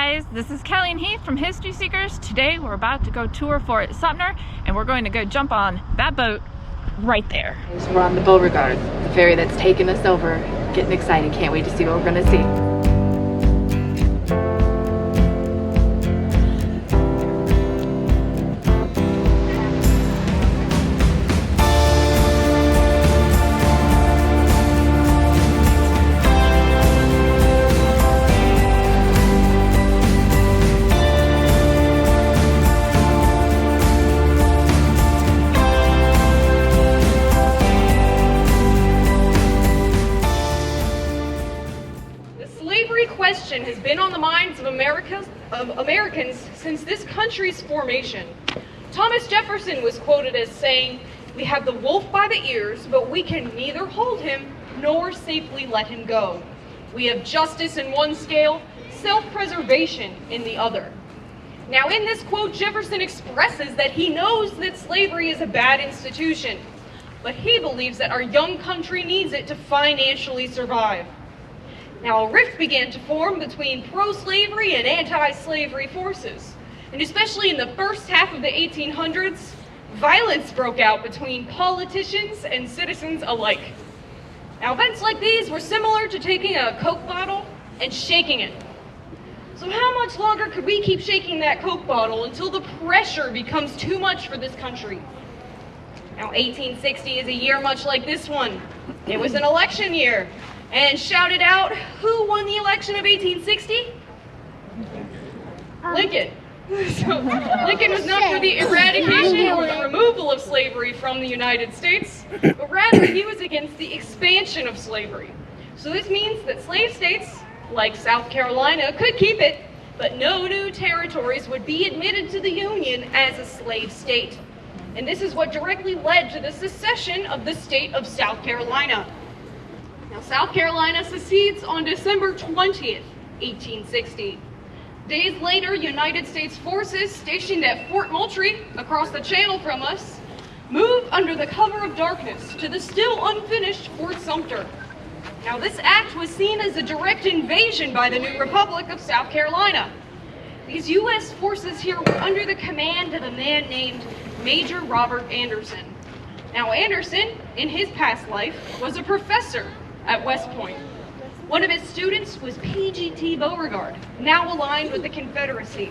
guys, this is Kelly and Heath from History Seekers. Today we're about to go tour Fort Sumter and we're going to go jump on that boat right there. We're on the Beauregard, the ferry that's taken us over. Getting excited, can't wait to see what we're going to see. Question has been on the minds of Americans since this country's formation. Thomas Jefferson was quoted as saying, "We have the wolf by the ears, but we can neither hold him nor safely let him go. We have justice in one scale, self-preservation in the other." Now in this quote, Jefferson expresses that he knows that slavery is a bad institution, but he believes that our young country needs it to financially survive. Now, a rift began to form between pro-slavery and anti-slavery forces, and especially in the first half of the 1800s, violence broke out between politicians and citizens alike. Now, events like these were similar to taking a Coke bottle and shaking it. So how much longer could we keep shaking that Coke bottle until the pressure becomes too much for this country? Now, 1860 is a year much like this one. It was an election year. And shouted out, who won the election of 1860? Lincoln. So Lincoln was not for the eradication or the removal of slavery from the United States, but rather he was against the expansion of slavery. So this means that slave states, like South Carolina, could keep it, but no new territories would be admitted to the Union as a slave state. And this is what directly led to the secession of the state of South Carolina. Now, South Carolina secedes on December 20th, 1860. Days later, United States forces stationed at Fort Moultrie, across the channel from us, moved under the cover of darkness to the still unfinished Fort Sumter. Now, this act was seen as a direct invasion by the new Republic of South Carolina. These U.S. forces here were under the command of a man named Major Robert Anderson. Now, Anderson, in his past life, was a professor at West Point. One of his students was P.G.T. Beauregard, now aligned with the Confederacy.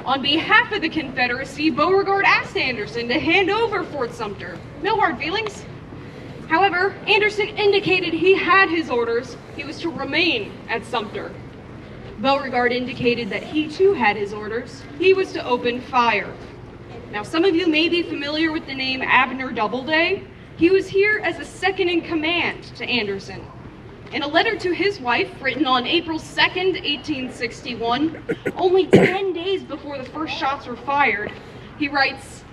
On behalf of the Confederacy, Beauregard asked Anderson to hand over Fort Sumter. No hard feelings. However, Anderson indicated he had his orders. He was to remain at Sumter. Beauregard indicated that he too had his orders. He was to open fire. Now, some of you may be familiar with the name Abner Doubleday. He was here as a second in command to Anderson. In a letter to his wife, written on April 2nd, 1861, only 10 days before the first shots were fired, he writes,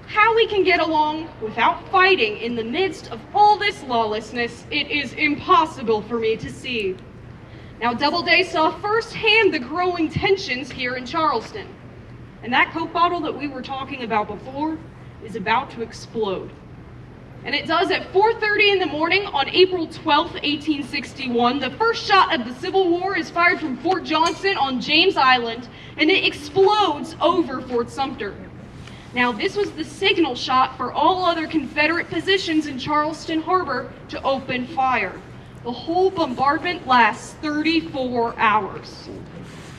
"How we can get along without fighting in the midst of all this lawlessness, it is impossible for me to see." Now, Doubleday saw firsthand the growing tensions here in Charleston. And that Coke bottle that we were talking about before is about to explode. And it does at 4:30 in the morning on April 12th, 1861. The first shot of the Civil War is fired from Fort Johnson on James Island, and it explodes over Fort Sumter. Now, this was the signal shot for all other Confederate positions in Charleston Harbor to open fire. The whole bombardment lasts 34 hours.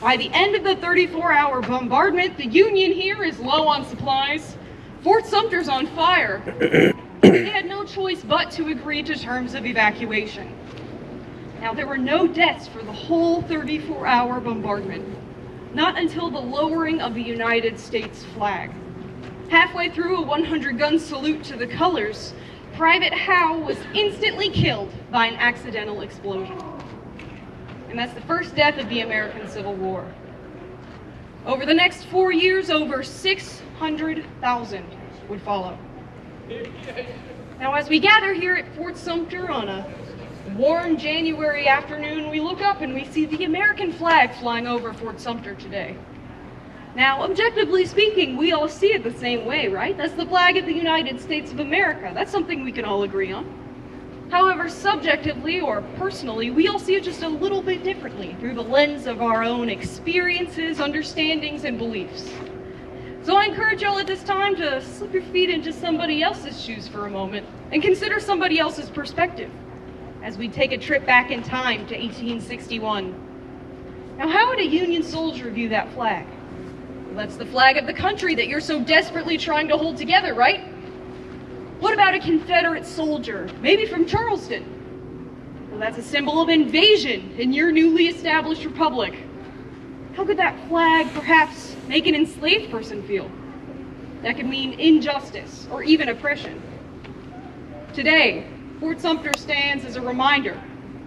By the end of the 34-hour bombardment, the Union here is low on supplies. Fort Sumter's on fire. They had no choice but to agree to terms of evacuation. Now, there were no deaths for the whole 34-hour bombardment, not until the lowering of the United States flag. Halfway through a 100-gun salute to the colors, Private Howe was instantly killed by an accidental explosion. And that's the first death of the American Civil War. Over the next 4 years, over 600,000 would follow. Now, as we gather here at Fort Sumter on a warm January afternoon, we look up and we see the American flag flying over Fort Sumter today. Now, objectively speaking, we all see it the same way, right? That's the flag of the United States of America. That's something we can all agree on. However, subjectively or personally, we all see it just a little bit differently through the lens of our own experiences, understandings, and beliefs. So I encourage y'all at this time to slip your feet into somebody else's shoes for a moment and consider somebody else's perspective as we take a trip back in time to 1861. Now, how would a Union soldier view that flag? Well, that's the flag of the country that you're so desperately trying to hold together, right? What about a Confederate soldier, maybe from Charleston? Well, that's a symbol of invasion in your newly established republic. How could that flag perhaps make an enslaved person feel? That could mean injustice or even oppression. Today, Fort Sumter stands as a reminder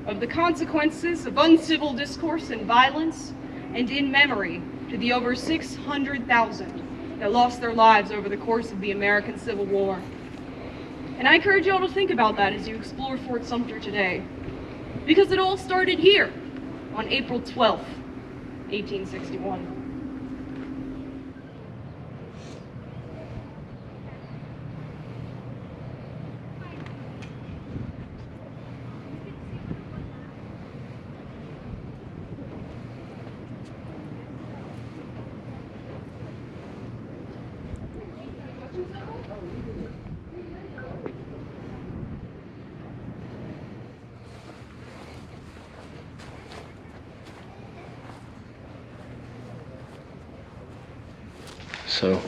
of the consequences of uncivil discourse and violence, and in memory to the over 600,000 that lost their lives over the course of the American Civil War. And I encourage you all to think about that as you explore Fort Sumter today, because it all started here on April 12th, 1861. So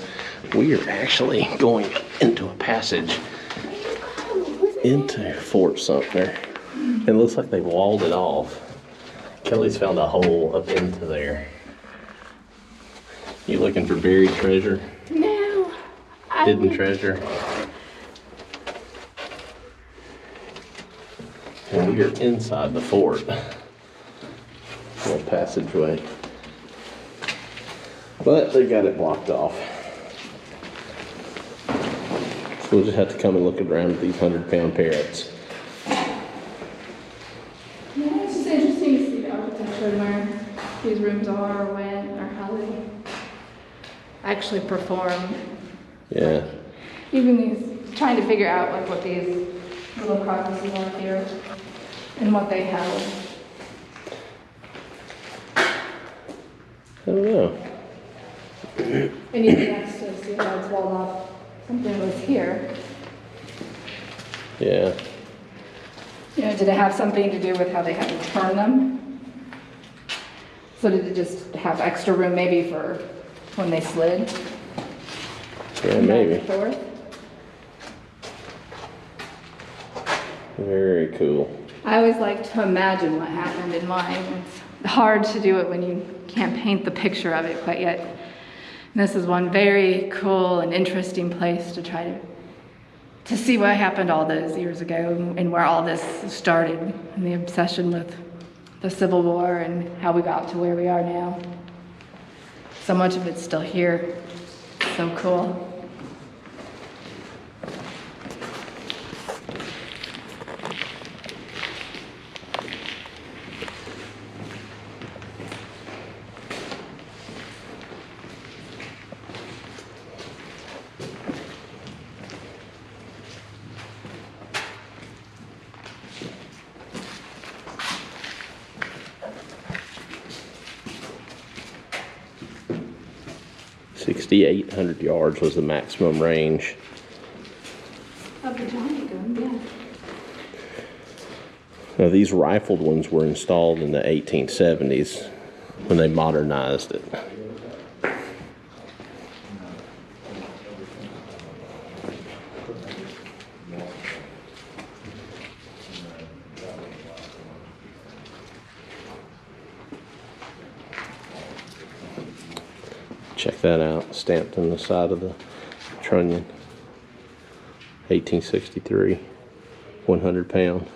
we are actually going into a passage into Fort Sumter. It looks like they walled it off. Kelly's found a hole up into there. You looking for buried treasure? No. Hidden treasure? And we are inside the fort. Little passageway. But they got it blocked off. So we'll just have to come and look around at these 100-pound parrots. Yeah, it's just interesting to see the architecture and where these rooms are, or when, or how they actually perform. Yeah. Even these, trying to figure out like what these little carcasses are here and what they held. I don't know. And even next to see how it's walled off, something was here. Yeah. You know, did it have something to do with how they had to turn them? So did it just have extra room maybe for when they slid? Yeah, Back maybe. and forth? Very cool. I always like to imagine what happened in mine. It's hard to do it when you can't paint the picture of it quite yet. And this is one very cool and interesting place to try to see what happened all those years ago and where all this started, and the obsession with the Civil War and how we got to where we are now. So much of it's still here. So cool. $6,800 yards was the maximum range. Of the Johnny gun, yeah. Now, these rifled ones were installed in the 1870s when they modernized it. Check that out, stamped on the side of the trunnion. 1863, 100 pound.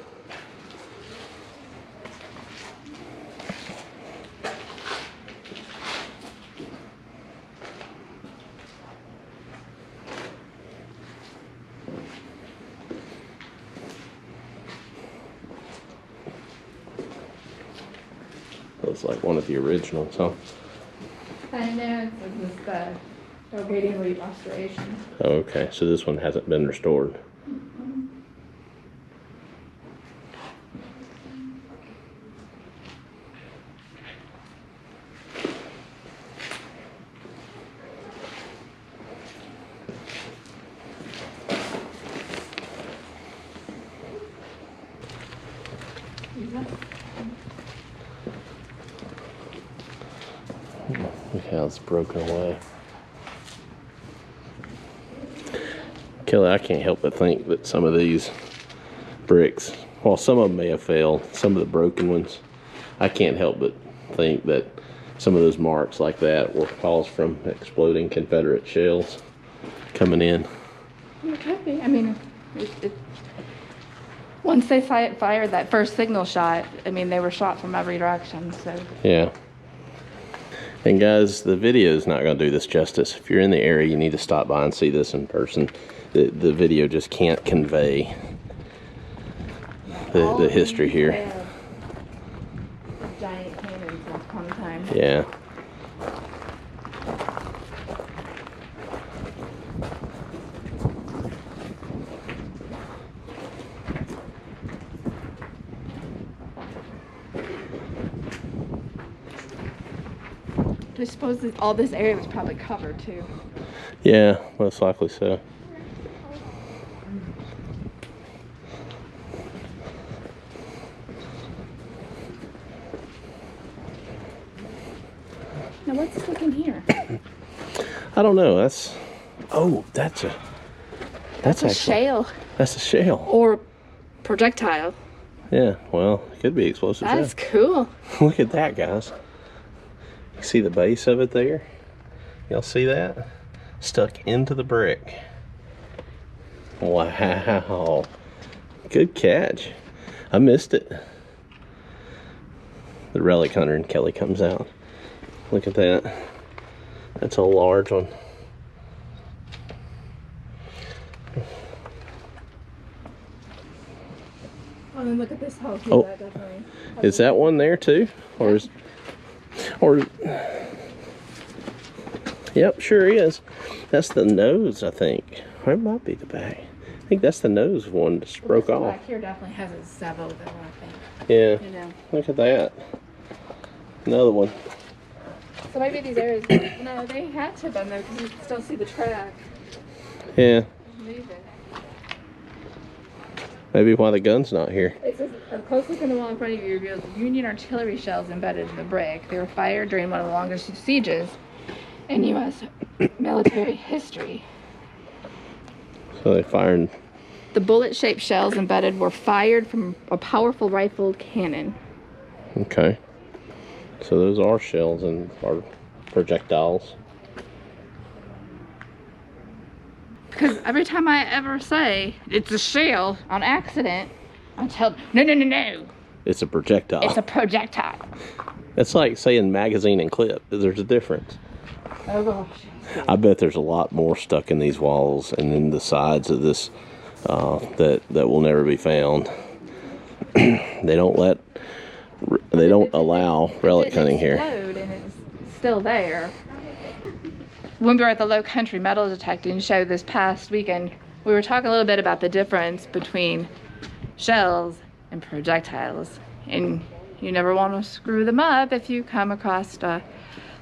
Looks like one of the originals, huh? I know, it's just awaiting restoration. Okay, so this one hasn't been restored. Look how it's broken away. Kelly, I can't help but think that some of these bricks, while some of them may have failed, some of the broken ones, I can't help but think that some of those marks like that were caused from exploding Confederate shells coming in. It could be. I mean, once they fired that first signal shot, I mean, they were shot from every direction, so. Yeah. And guys, the video is not going to do this justice. If you're in the area, you need to stop by and see this in person. The video just can't convey the history here. Giant cannons once upon a time. Yeah. I suppose that all this area was probably covered too. Yeah, most likely so. Now what's this looking here? I don't know. That's actually shale. That's a shell. Or projectile. Yeah, well, it could be explosive. That is cool. Look at that, guys. You see the base of it there? Y'all see that? Stuck into the brick. Wow. Good catch. I missed it. The relic hunter and Kelly comes out. Look at that. That's a large one. Oh, and look at this house. Oh. That definitely. Is that one there too? Or yep, sure is. That's the nose, I think. Or it might be the back. I think that's the nose one just broke off. Back here definitely has a several though, I think. Yeah. You know. Look at that. Another one. So maybe these areas, no, they had to have been there because you can still see the track. Yeah. Moving. Maybe why the gun's not here. It says, a close look in the wall in front of you reveals Union artillery shells embedded in the brick. They were fired during one of the longest sieges in U.S. military history. So they fired. The bullet-shaped shells embedded were fired from a powerful rifled cannon. Okay. So those are shells and are projectiles. Because every time I ever say it's a shell on accident, I'm told, no. It's a projectile. It's a projectile. It's like saying magazine and clip. There's a difference. Oh gosh. I bet there's a lot more stuck in these walls and in the sides of this that will never be found. They don't allow relic hunting here. And it's still there. When we were at the Low Country metal detecting show this past weekend, we were talking a little bit about the difference between shells and projectiles. And you never want to screw them up if you come across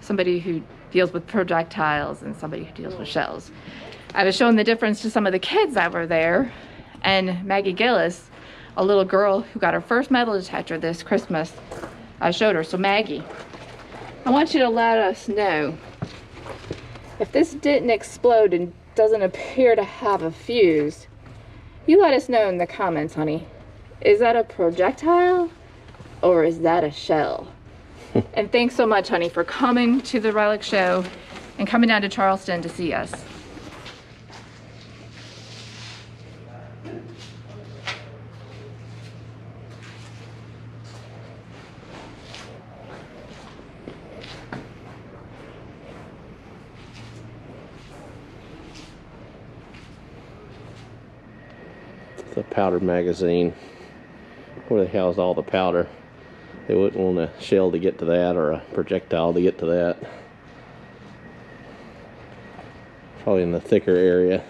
somebody who deals with projectiles and somebody who deals with shells. I was showing the difference to some of the kids that were there, and Maggie Gillis, a little girl who got her first metal detector this Christmas, I showed her. So Maggie, I want you to let us know, if this didn't explode and doesn't appear to have a fuse, you let us know in the comments, honey. Is that a projectile or is that a shell? And thanks so much, honey, for coming to the Relic show and coming down to Charleston to see us. The powder magazine where they housed all the powder. They wouldn't want a shell to get to that or a projectile to get to that. Probably in the thicker area.